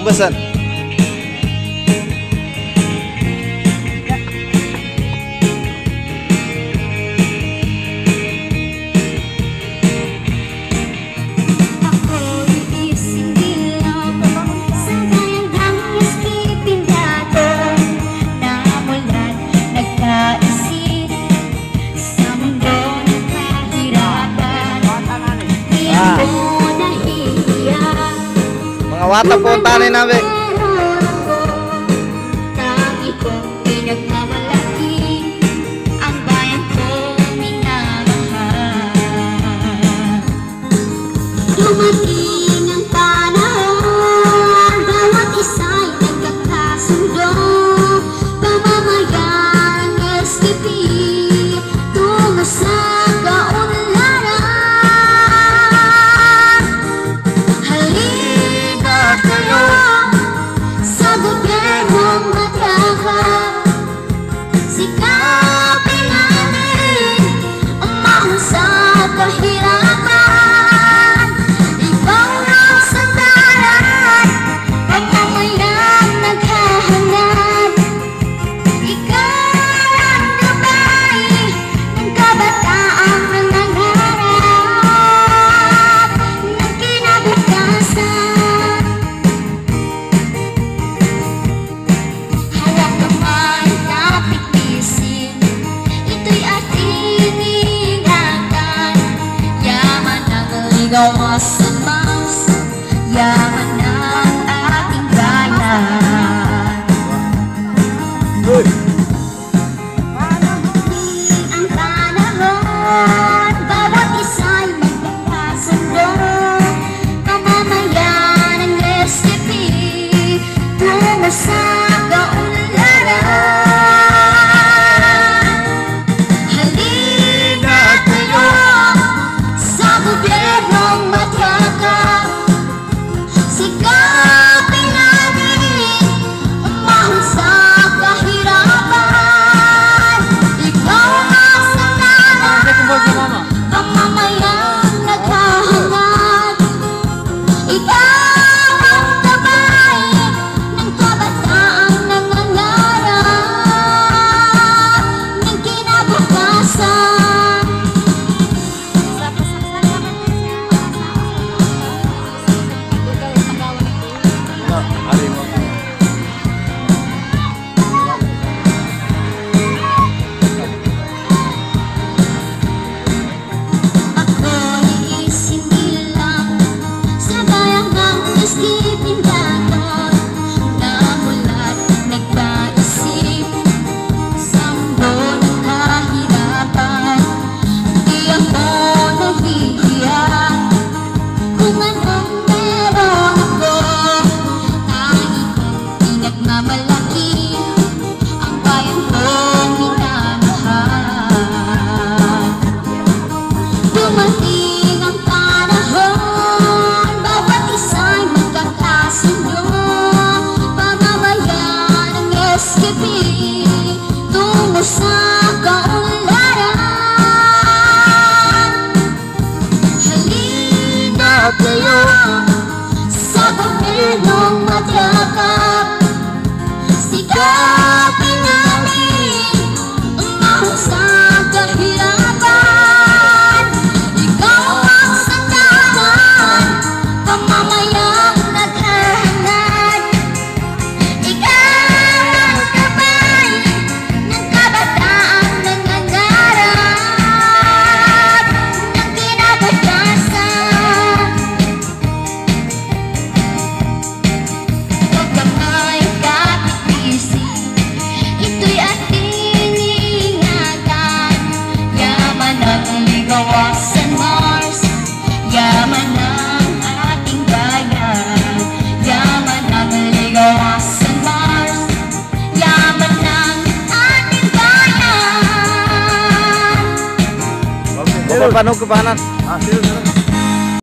Tumbasan. Mga wata po tanay namin. Tangi kong pinagmamalaki ang bayan kong minamahal. Dumating ang panahon, bawat isa'y nagkakasundo. Pamamayaan ng STP tungo sa gawa sa Mars, yaman ng ating bayan. Ang panahon, bawat isa'y magkakasundo. Pamamayan ng STP tungo sa kaunlaran. Halina kayo sa gobyerno, sikapin natin umahon sa kahirapan. Ikaw ang sandalan, pamamayang naghahangad. Ikaw ang gabay ng kabataang nangangarap ng kinabukasan. Kayo sa gobyernong matyakap, sikapin namin umahon sa kahirapan. Ikaw ang sandalan, pamamayang naghahangad. Ikaw ang gabay ng kabataang nangangarap ng kinabukasan. Gawa sa Mars, yaman ng ating bayan. Yaman ang ligawa sa Mars, yaman ng ating bayan. Paano kepanan?